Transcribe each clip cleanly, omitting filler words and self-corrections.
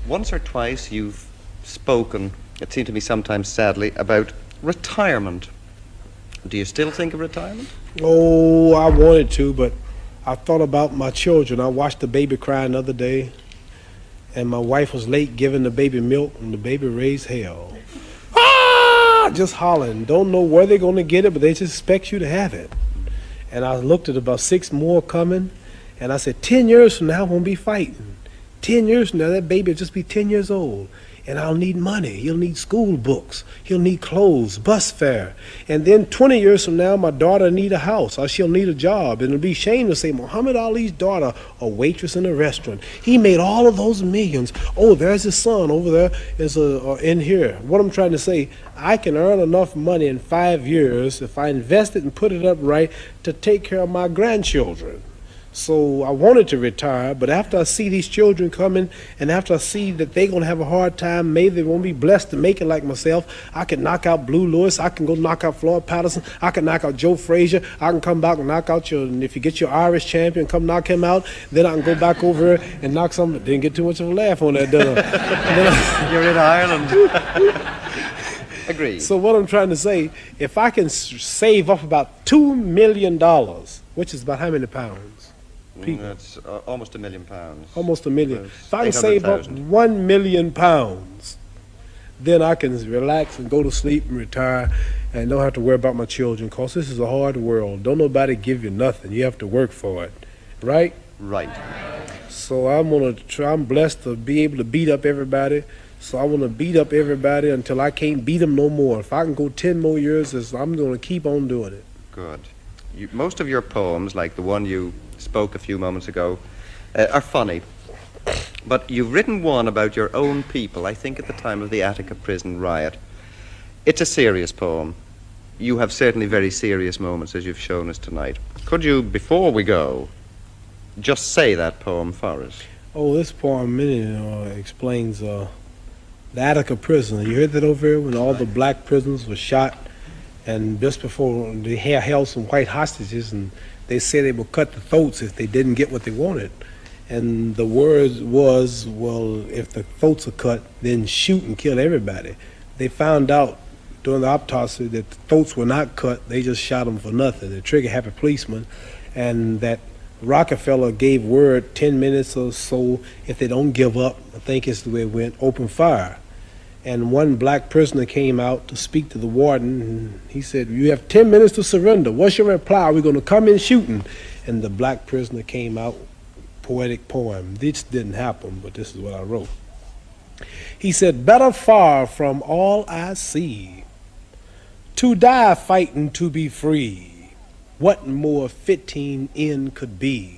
Once or twice you've spoken, it seemed to me sometimes sadly, about retirement. Do you still think of retirement? Oh, I wanted to, but I thought about my children. I watched the baby cry the other day, and my wife was late giving the baby milk, and the baby raised hell. Ah! Just hollering. Don't know where they're going to get it, but they just expect you to have it. And I looked at about 6 more coming, and I said, 10 years from now, I won't be fighting. 10 years from now, that baby will just be 10 years old. And I'll need money. He'll need school books. He'll need clothes, bus fare. And then 20 years from now, my daughter will need a house, or she'll need a job. And it'll be shame to say, Muhammad Ali's daughter, a waitress in a restaurant. He made all of those millions. Oh, there's his son over there in here. What I'm trying to say, I can earn enough money in 5 years if I invest it and put it up right to take care of my grandchildren. So I wanted to retire, but after I see these children coming, and after I see that they're going to have a hard time, maybe they won't be blessed to make it like myself, I can knock out Blue Lewis, I can go knock out Floyd Patterson, I can knock out Joe Frazier, I can come back and knock out and if you get your Irish champion, come knock him out, then I can go back over here and knock some, didn't get too much of a laugh on that, did I? You're in Ireland. Agreed. So what I'm trying to say, if I can save up about $2 million, which is about how many pounds? That's almost £1 million. Almost $1 million. If I can save up 1 million pounds, then I can relax and go to sleep and retire and don't have to worry about my children, because this is a hard world. Don't nobody give you nothing. You have to work for it. Right? Right. So I'm blessed to be able to beat up everybody. So I want to beat up everybody until I can't beat them no more. If I can go 10 more years, I'm going to keep on doing it. Good. Most of your poems, like the one you spoke a few moments ago, are funny. But you've written one about your own people, I think at the time of the Attica prison riot. It's a serious poem. You have certainly very serious moments, as you've shown us tonight. Could you, before we go, just say that poem for us? Oh, this poem explains the Attica prison. You heard that over here when all the black prisoners were shot, and just before they held some white hostages, and they said they would cut the throats if they didn't get what they wanted. And the word was, well, if the throats are cut, then shoot and kill everybody. They found out during the autopsy that the throats were not cut. They just shot them for nothing. The trigger-happy policeman, and that Rockefeller gave word 10 minutes or so, if they don't give up, I think it's the way it went, open fire. And one black prisoner came out to speak to the warden, and he said, you have 10 minutes to surrender. What's your reply? Are we going to come in shooting? And the black prisoner came out, poetic poem. This didn't happen, but this is what I wrote. He said, better far from all I see, to die fighting to be free. What more fitting end could be?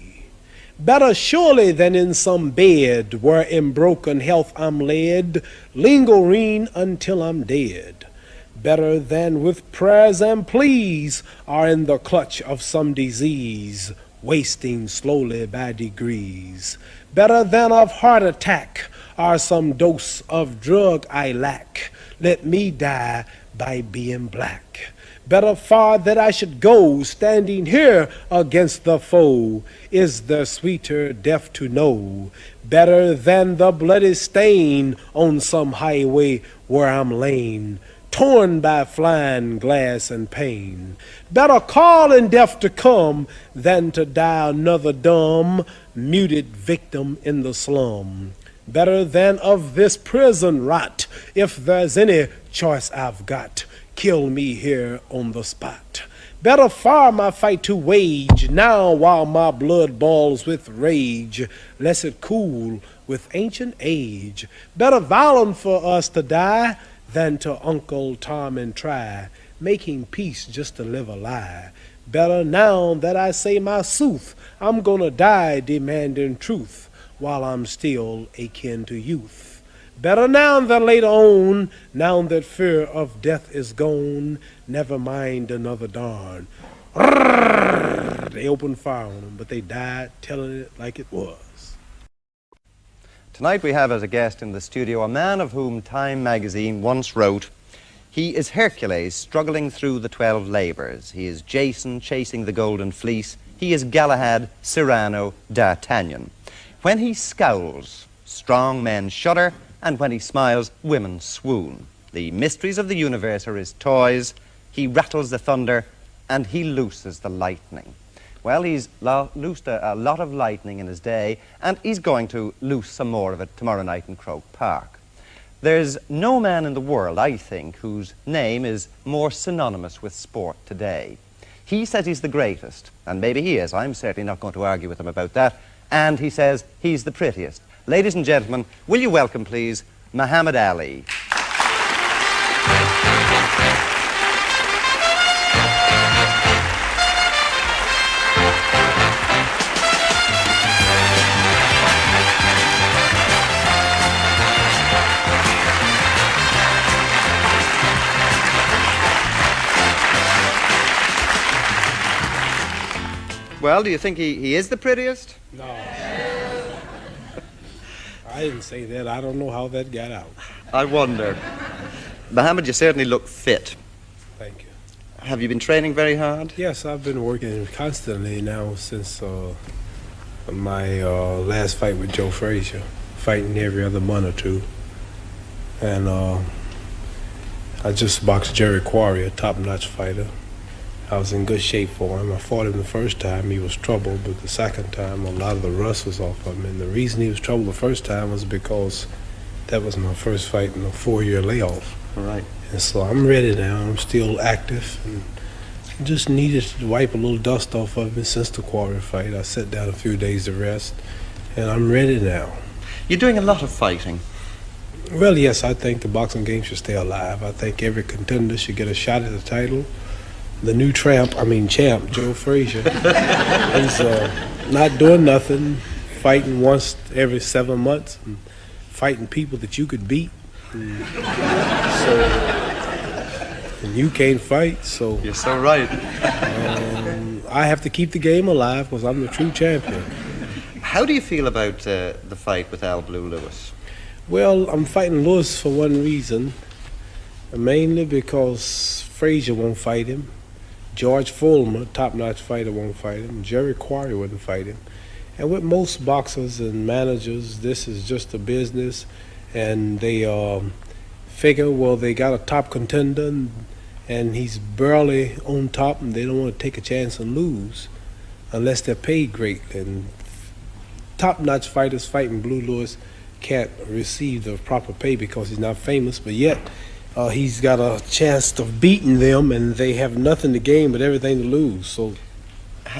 Better surely than in some bed where in broken health I'm led, lingering until I'm dead. Better than with prayers and pleas are in the clutch of some disease, wasting slowly by degrees. Better than of heart attack are some dose of drug I lack. Let me die by being black. Better far that I should go, standing here against the foe, is the sweeter death to know. Better than the bloody stain on some highway where I'm lain, torn by flying glass and pain. Better call in death to come than to die another dumb, muted victim in the slum. Better than of this prison rot, if there's any choice I've got. Kill me here on the spot. Better far my fight to wage now while my blood boils with rage, lest it cool with ancient age. Better violent for us to die than to Uncle Tom and try, making peace just to live a lie. Better now that I say my sooth, I'm gonna die demanding truth while I'm still akin to youth. Better now than later on, now that fear of death is gone, never mind another darn. They opened fire on them, but they died telling it like it was. Tonight we have as a guest in the studio a man of whom Time magazine once wrote, he is Hercules struggling through the 12 labors. He is Jason chasing the golden fleece. He is Galahad, Cyrano, D'Artagnan. When he scowls, Strong men shudder, and when he smiles, women swoon. The mysteries of the universe are his toys. He rattles the thunder, and he looses the lightning. Well, he's loosed a lot of lightning in his day, and he's going to loose some more of it tomorrow night in Croke Park. There's no man in the world, I think, whose name is more synonymous with sport today. He says he's the greatest, and maybe he is. I'm certainly not going to argue with him about that. And he says he's the prettiest. Ladies and gentlemen, will you welcome, please, Muhammad Ali. Well, do you think he is the prettiest? No. I didn't say that. I don't know how that got out. I wonder. Muhammad, you certainly look fit. Thank you. Have you been training very hard? Yes, I've been working constantly now since my last fight with Joe Frazier, fighting every other month or two. And I just boxed Jerry Quarry, a top-notch fighter. I was in good shape for him. I fought him the first time. He was troubled, but the second time, a lot of the rust was off of him. And the reason he was troubled the first time was because that was my first fight in a 4-year layoff. All right. And so I'm ready now. I'm still active, and just needed to wipe a little dust off of me since the Quarry fight. I sat down a few days to rest, and I'm ready now. You're doing a lot of fighting. Well, yes, I think the boxing game should stay alive. I think every contender should get a shot at the title. The new champ, Joe Frazier, he's not doing nothing, fighting once every 7 months, and fighting people that you could beat. And you can't fight, so You're so right. I have to keep the game alive because I'm the true champion. How do you feel about the fight with Al Blue Lewis? Well, I'm fighting Lewis for one reason, mainly because Frazier won't fight him. George Fulmer, top-notch fighter, won't fight him. Jerry Quarry wouldn't fight him. And with most boxers and managers, this is just a business, and they figure, well, they got a top contender, and he's barely on top, and they don't want to take a chance and lose unless they're paid great. And top-notch fighters fighting Blue Lewis can't receive the proper pay because he's not famous, but yet he's got a chance of beating them, and they have nothing to gain but everything to lose. So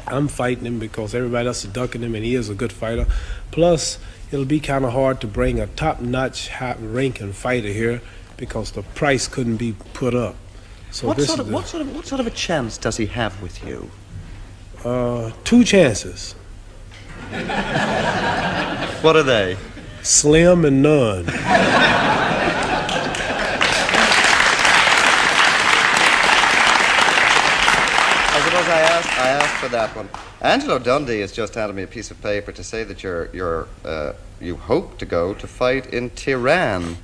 I'm fighting him because everybody else is ducking him, and he is a good fighter. Plus, it'll be kind of hard to bring a top-notch, high-ranking fighter here because the price couldn't be put up. So What sort of a chance does he have with you? 2 chances, What are they? slim and none. I asked for that one. Angelo Dundee has just handed me a piece of paper to say that you hope to go to fight in Tehran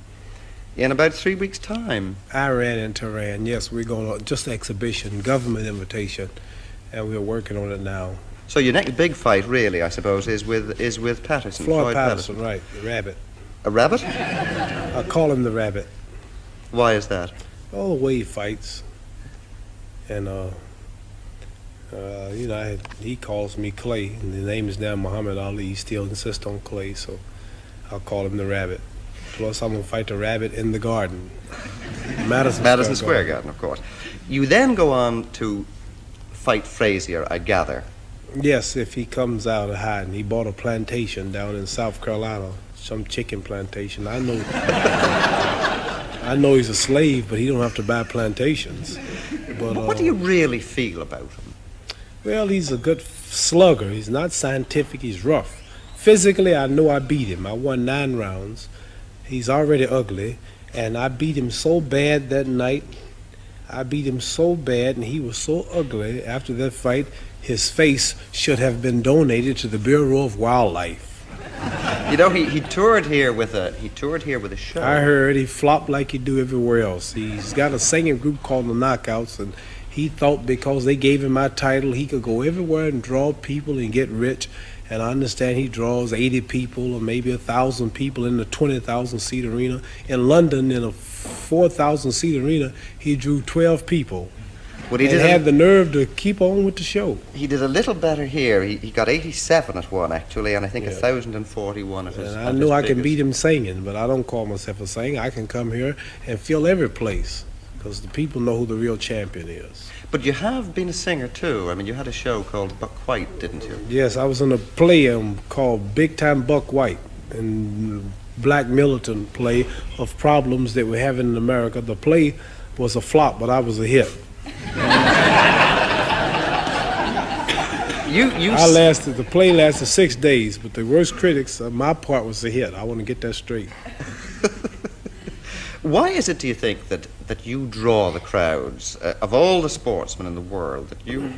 in about 3 weeks' time. Iran and Tehran, yes, we're going to just exhibition, government invitation, and we're working on it now. So your next big fight, really, I suppose, is with Patterson. Floyd Patterson, right, the rabbit. A rabbit? I call him the rabbit. Why is that? Oh, the way he fights. And, he calls me Clay, and the name is now Muhammad Ali. He still insists on Clay, so I'll call him the rabbit. Plus, I'm going to fight the rabbit in the garden. Madison Square Garden, of course. You then go on to fight Frazier, I gather. Yes, if he comes out of hiding. He bought a plantation down in South Carolina, some chicken plantation. I know he's a slave, but he don't have to buy plantations. But what do you really feel about him? Well, he's a good slugger. He's not scientific. He's rough. Physically, I know I beat him. I won 9 rounds. He's already ugly, and I beat him so bad that night. I beat him so bad, and he was so ugly after that fight, his face should have been donated to the Bureau of Wildlife. You know, he toured here with a show. I heard he flopped like he do everywhere else. He's got a singing group called the Knockouts, and he thought because they gave him my title, he could go everywhere and draw people and get rich. and I understand he draws 80 people or maybe 1,000 people in the 20,000-seat arena. In London, in a 4,000-seat arena, he drew 12 people. Well, he And did had the nerve to keep on with the show. he did a little better here. He got 87 at one, actually, and I think Yeah. 1,041 at his And at I his know I can biggest. beat him singing, but I don't call myself a singer. I can come here and fill every place because the people know who the real champion is. But you have been a singer, too. I mean, you had a show called Buck White, didn't you? Yes, I was in a play called Big Time Buck White, and black militant play of problems that we're having in America. The play was a flop, but I was a hit. The play lasted 6 days, but the worst critics, my part was a hit. I want to get that straight. Why is it, do you think, that you draw the crowds of all the sportsmen in the world? That you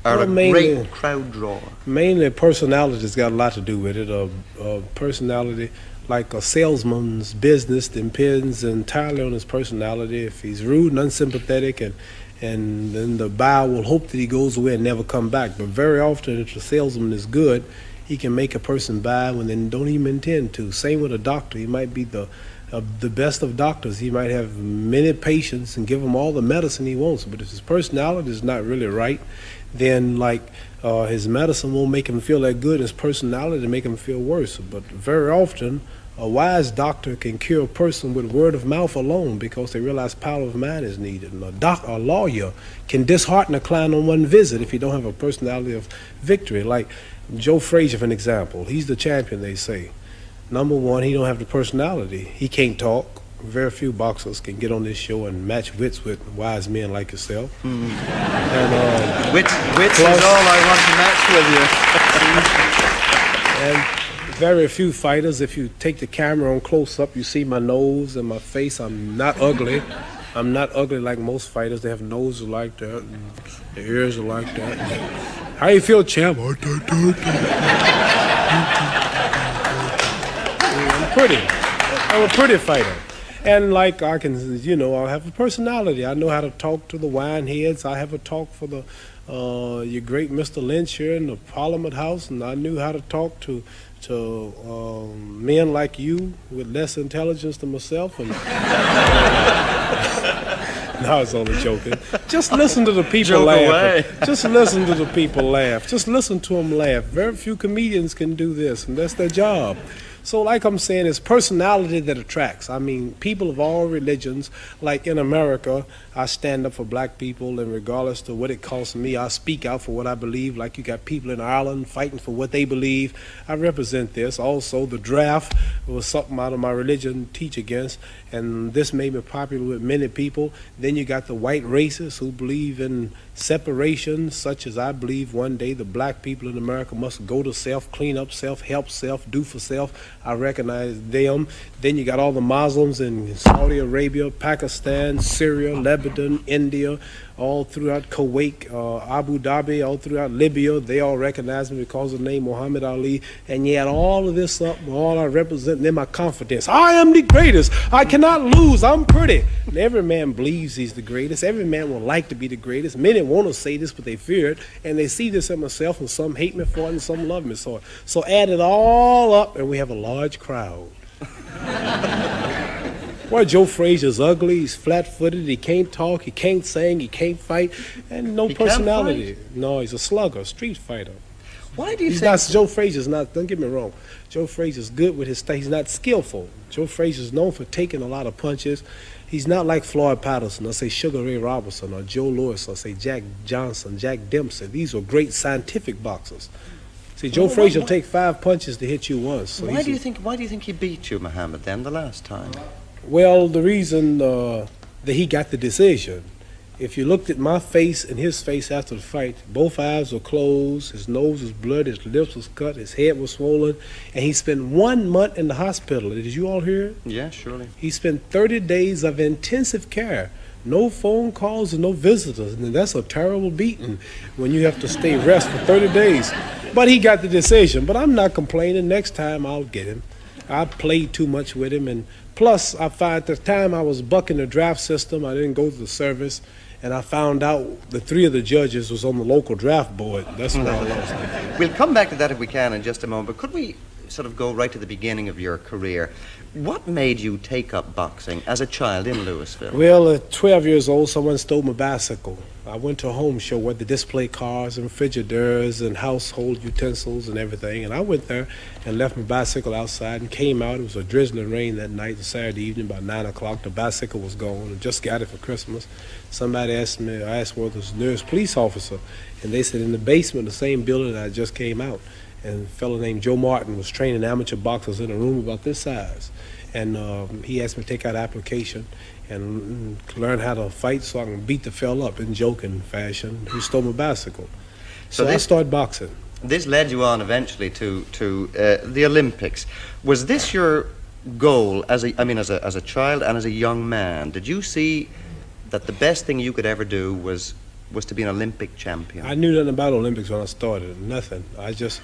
are Well, a mainly- great crowd drawer. Mainly personality's got a lot to do with it. A personality, like a salesman's business, depends entirely on his personality. If he's rude and unsympathetic, and then the buyer will hope that he goes away and never come back. But very often, if the salesman is good, he can make a person buy when they don't even intend to. Same with a doctor. He might be the best of doctors. He might have many patients and give them all the medicine he wants. But if his personality is not really right, then his medicine won't make him feel that good. His personality make him feel worse. But very often, a wise doctor can cure a person with word of mouth alone because they realize power of mind is needed. And a lawyer can dishearten a client on one visit if he don't have a personality of victory. Like Joe Frazier, for an example. He's the champion, they say. Number one, he don't have the personality. He can't talk. Very few boxers can get on this show and match wits with wise men like yourself. Mm. And Wits is all I want to match with you. And very few fighters, if you take the camera on close up, you see my nose and my face. I'm not ugly. I'm not ugly like most fighters. They have noses like that, and their ears are like that. How you feel, champ? I'm pretty. I'm a pretty fighter. And I can, I have a personality. I know how to talk to the wine heads. I have a talk for your great Mr. Lynch here in the Parliament House, and I knew how to talk to men like you with less intelligence than myself. And no, I was only joking. Just listen to the people Joke laugh. away. Just listen to the people laugh. Just listen to them laugh. Very few comedians can do this, and that's their job. So like I'm saying, it's personality that attracts. I mean, people of all religions, like in America, I stand up for black people, and regardless to what it costs me, I speak out for what I believe. Like you got people in Ireland fighting for what they believe. I represent this. Also, the draft was something out of my religion teach against, and this made me popular with many people. Then you got the white racists who believe in separation, such as I believe one day the black people in America must go to self, clean up self, help self, do for self. I recognize them. Then you got all the Muslims in Saudi Arabia, Pakistan, Syria, Lebanon, India, all throughout Kuwait, Abu Dhabi, all throughout Libya. They all recognize me because of the name Muhammad Ali. And you add all of this up, all I represent, and then my confidence. I am the greatest. I cannot lose. I'm pretty. And every man believes he's the greatest. Every man would like to be the greatest. Many want to say this, but they fear it. And they see this in myself, and some hate me for it, and some love me for it. So add it all up, and we have a large crowd. Well, Joe Frazier's ugly, he's flat-footed, he can't talk, he can't sing, he can't fight, and no He can't personality. No, he's a slugger, a street fighter. Why do you He's think... not, Joe Frazier's not, don't get me wrong, Joe Frazier's good with his stuff, he's not skillful. Joe Frazier's known for taking a lot of punches. He's not like Floyd Patterson, or say Sugar Ray Robinson, or Joe Louis, or say Jack Johnson, Jack Dempsey. These are great scientific boxers. See, Joe Frazier will take 5 punches to hit you once. So Why do you think he beat you, Muhammad, then, the last time? Well, the reason that he got the decision, if you looked at my face and his face after the fight, both eyes were closed, his nose was bloody, his lips was cut, his head was swollen, and he spent 1 month in the hospital. Did you all hear it? Yeah, surely. He spent 30 days of intensive care. No phone calls and no visitors. And that's a terrible beating when you have to stay rest for 30 days. But he got the decision. But I'm not complaining. Next time I'll get him. I played too much with him. And plus, I find at the time I was bucking the draft system. I didn't go to the service. and I found out the 3 of the judges was on the local draft board. That's where I lost it. We'll come back to that if we can in just a moment, but could we sort of go right to the beginning of your career? What made you take up boxing as a child in Louisville? Well, at 12 years old, someone stole my bicycle. I went to a home show where they display cars and refrigerators and household utensils and everything. And I went there and left my bicycle outside and came out. It was a drizzling rain that night, Saturday evening, about 9 o'clock. The bicycle was gone. I just got it for Christmas. Somebody asked me, I asked whether it was the nearest police officer. And they said in the basement of the same building that I just came out. And a fellow named Joe Martin was training amateur boxers in a room about this size. And he asked me to take out an application and learn how to fight so I can beat the fella up in joking fashion who stole my bicycle. So I started boxing. This led you on eventually to the Olympics. Was this your goal as a child and as a young man? Did you see that the best thing you could ever do was to be an Olympic champion? I knew nothing about Olympics when I started, nothing. I just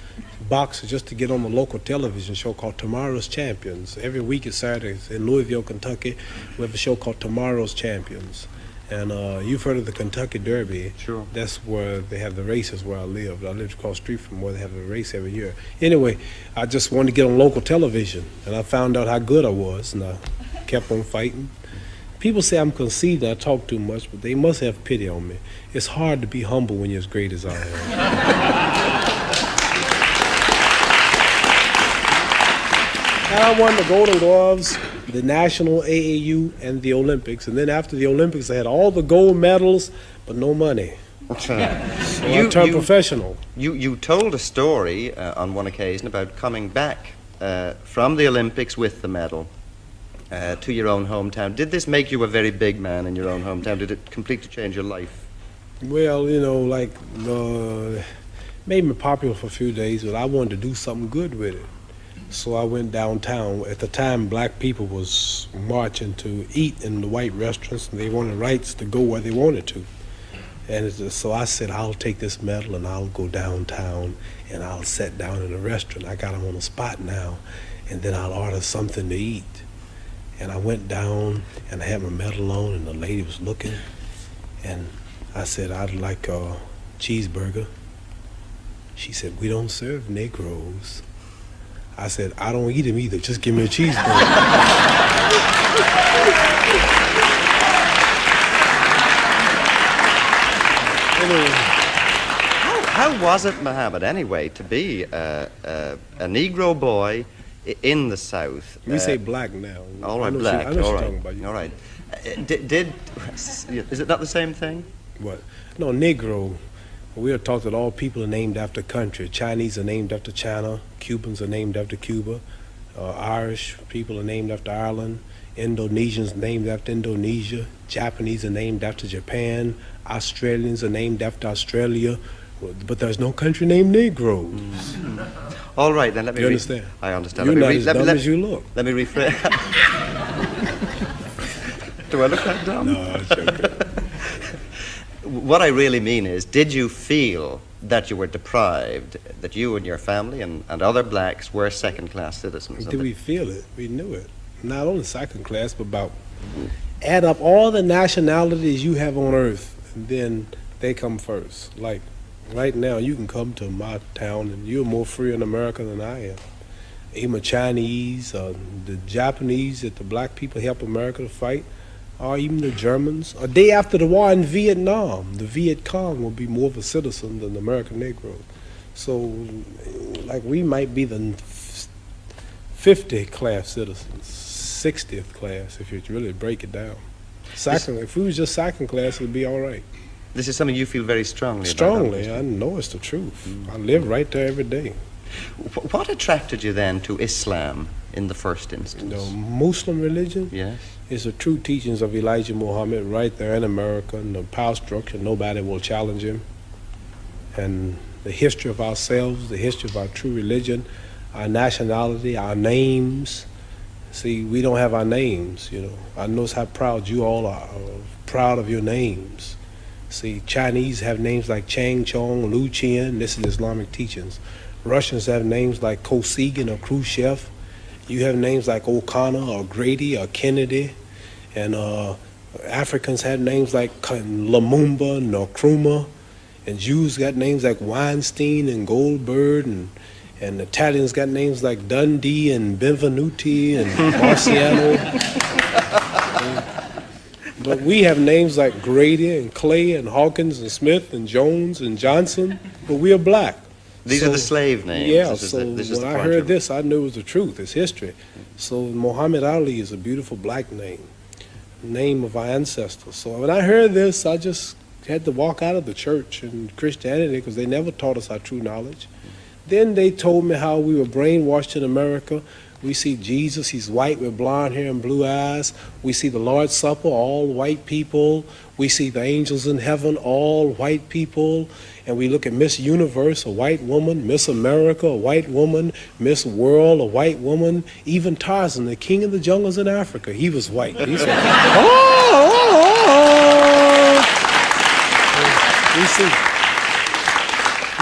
boxed just to get on the local television show called Tomorrow's Champions. Every week at Saturdays in Louisville, Kentucky, we have a show called Tomorrow's Champions. And you've heard of the Kentucky Derby. Sure. That's where they have the races where I lived. I lived across the street from where they have the race every year. Anyway, I just wanted to get on local television, and I found out how good I was, and I kept on fighting. People say I'm conceited, I talk too much, but they must have pity on me. It's hard to be humble when you're as great as I am. And I won the Golden Gloves, the National AAU, and the Olympics. And then after the Olympics, I had all the gold medals, but no money. So I turned professional. You told a story on one occasion about coming back from the Olympics with the medal to your own hometown. Did this make you a very big man in your own hometown? Did it completely change your life? Well, made me popular for a few days, but I wanted to do something good with it. So I went downtown. At the time, black people was marching to eat in the white restaurants, and they wanted rights to go where they wanted to. And so I said, I'll take this medal and I'll go downtown and I'll sit down in a restaurant. I got them on the spot now, and then I'll order something to eat. And I went down and I had my medal on, and the lady was looking, and I said, I'd like a cheeseburger. She said, we don't serve Negroes. I said, I don't eat them either, just give me a cheeseburger. Anyway. How was it, Muhammad, anyway, to be a Negro boy in the South? We say black now. All right, black. I know all what right. you're talking about. All right. Is it not the same thing? What? No, Negro. We are taught that all people are named after country. Chinese are named after China. Cubans are named after Cuba. Irish people are named after Ireland. Indonesians named after Indonesia. Japanese are named after Japan. Australians are named after Australia. But there's no country named Negroes. Mm. All right, then let me... You understand? I understand. You're not as dumb as you look. Let me rephrase. Do I look that dumb? No, it's okay. What I really mean is, did you feel that you were deprived, that you and your family and other blacks were second-class citizens? Did we feel it? We knew it. Not only second class, but about add up all the nationalities you have on earth, and then they come first. Like right now, you can come to my town, and you're more free in America than I am. Even Chinese, the Japanese that the black people help America to fight, or even the Germans. A day after the war in Vietnam, the Viet Cong will be more of a citizen than the American Negro. So, like, we might be the 50th class citizens, 60th class, if you really break it down. If we was just second class, it'd be all right. This is something you feel very strongly about? Strongly. I know it's the truth. I live right there every day. What attracted you then to Islam in the first instance? The Muslim religion? Yes. It's the true teachings of Elijah Muhammad right there in America, and the power structure, nobody will challenge him. And the history of ourselves, the history of our true religion, our nationality, our names. See, we don't have our names, you know. I know how proud you all are, proud of your names. See, Chinese have names like Chang Chong, Lu Qian, this is Islamic teachings. Russians have names like Kosygin or Khrushchev. You have names like O'Connor or Grady or Kennedy. And Africans had names like Lumumba, Nkrumah, and Jews got names like Weinstein and Goldberg, and Italians got names like Dundee and Benvenuti and Marciano. But we have names like Grady and Clay and Hawkins and Smith and Jones and Johnson, but we are black. These are the slave names. Yeah, This is when the I point heard this, I knew it was the truth. It's history. So Muhammad Ali is a beautiful black name of our ancestors. So when I heard this, I just had to walk out of the church and Christianity because they never taught us our true knowledge. Then they told me how we were brainwashed in America. We see Jesus, he's white with blonde hair and blue eyes. We see the Lord's Supper, all white people. We see the angels in heaven, all white people. And we look at Miss Universe, a white woman, Miss America, a white woman, Miss World, a white woman. Even Tarzan, the king of the jungles in Africa, he was white. He said,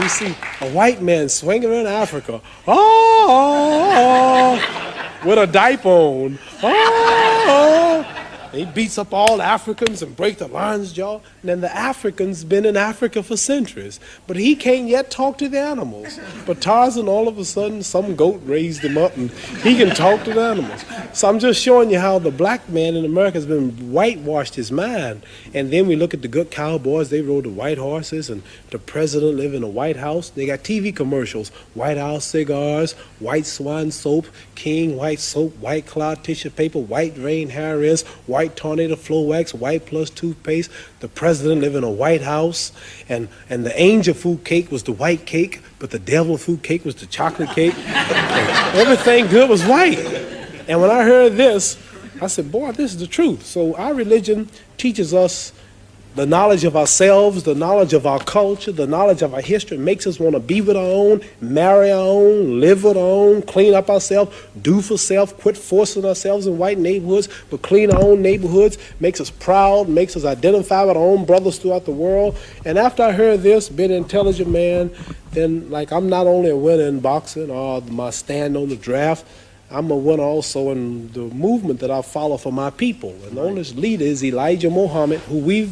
We see a white man swinging in Africa, with a diaper on. He beats up all Africans and breaks the lion's jaw. And then the African's been in Africa for centuries, but he can't yet talk to the animals. But Tarzan, all of a sudden, some goat raised him up, and he can talk to the animals. So I'm just showing you how the black man in America has been whitewashed his mind. And then we look at the good cowboys. They rode the white horses, and the president lived in a White House. They got TV commercials, White House cigars, White Swan soap, King White soap, White Cloud tissue paper, White Rain hair rinse, White Tornado Flow Wax, White Plus toothpaste. The president lived in a White House, and the angel food cake was the white cake, but the devil food cake was the chocolate cake. Everything good was white. And when I heard this, I said, boy, this is the truth. So our religion teaches us the knowledge of ourselves, the knowledge of our culture, the knowledge of our history, makes us want to be with our own, marry our own, live with our own, clean up ourselves, do for self, quit forcing ourselves in white neighborhoods, but clean our own neighborhoods, makes us proud, makes us identify with our own brothers throughout the world. And after I heard this, being an intelligent man, then like I'm not only a winner in boxing or my stand on the draft, I'm a winner also in the movement that I follow for my people. And the only leader is Elijah Muhammad, who we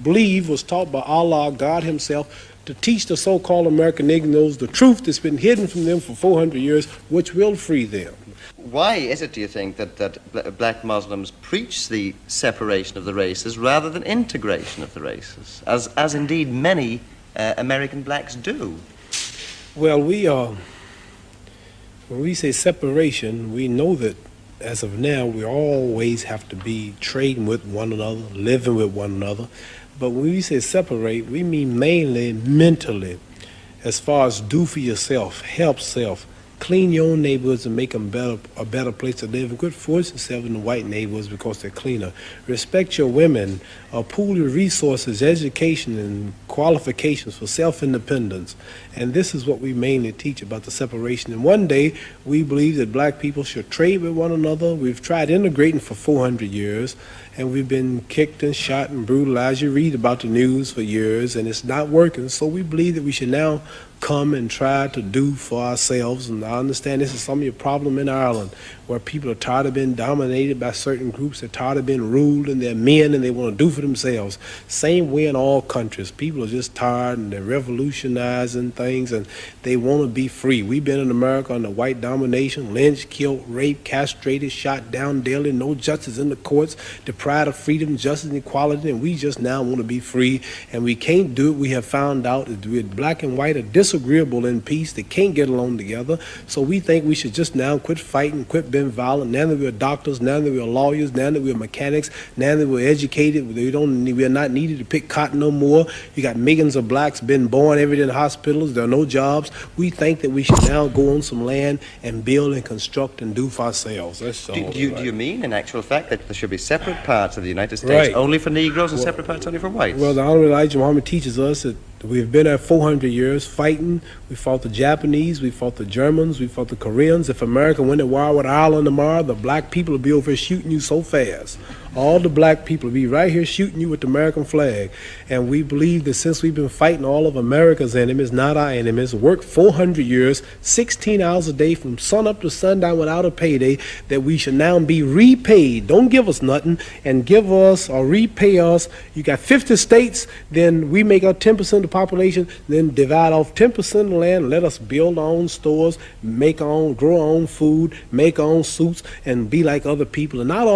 believe was taught by Allah, God himself, to teach the so-called American Negroes the truth that's been hidden from them for 400 years, which will free them. Why is it, do you think, that black Muslims preach the separation of the races rather than integration of the races, as indeed many American blacks do? Well, when we say separation, we know that as of now, we always have to be trading with one another, living with one another. But when we say separate, we mean mainly mentally, as far as do for yourself, help self, clean your own neighborhoods and make them a better place to live, and quit forcing yourself in the white neighborhoods because they're cleaner. Respect your women, pool your resources, education, and qualifications for self-independence. And this is what we mainly teach about the separation. And one day, we believe that black people should trade with one another. We've tried integrating for 400 years, and we've been kicked and shot and brutalized. You read about the news for years, and it's not working. So we believe that we should now come and try to do for ourselves. And I understand this is some of your problem in Ireland, where people are tired of being dominated by certain groups. They're tired of being ruled, and they're men, and they want to do for themselves. Same way in all countries. People are just tired, and they're revolutionizing things, and they want to be free. We've been in America under white domination, lynched, killed, raped, castrated, shot down daily, no justice in the courts, deprived of freedom, justice, and equality, and we just now want to be free, and we can't do it. We have found out that we're black and white are disagreeable in peace. They can't get along together, so we think we should just now quit fighting, quit being violent. Now that we're doctors, now that we're lawyers, now that we're mechanics, now that we're educated, we're not needed to pick cotton no more. You got millions of blacks been born every day in hospitals. There are no jobs. We think that we should now go on some land and build and construct and do for ourselves. That's all. Do you mean, in actual fact, that there should be separate parts of the United States only for Negroes and separate parts only for whites? Well, the Honorable Elijah Muhammad teaches us that we've been there 400 years fighting. We fought the Japanese, we fought the Germans, we fought the Koreans. If America went to war with Ireland tomorrow, the black people would be over here shooting you so fast. all the black people be right here shooting you with the American flag. And we believe that since we've been fighting all of America's enemies, not our enemies, worked 400 years, 16 hours a day from sun up to sundown without a payday, that we should now be repaid. Don't give us nothing, and give us or repay us. You got 50 states, then we make up 10% of the population, then divide off 10% of the land, let us build our own stores, make our own, grow our own food, make our own suits, and be like other people. And not all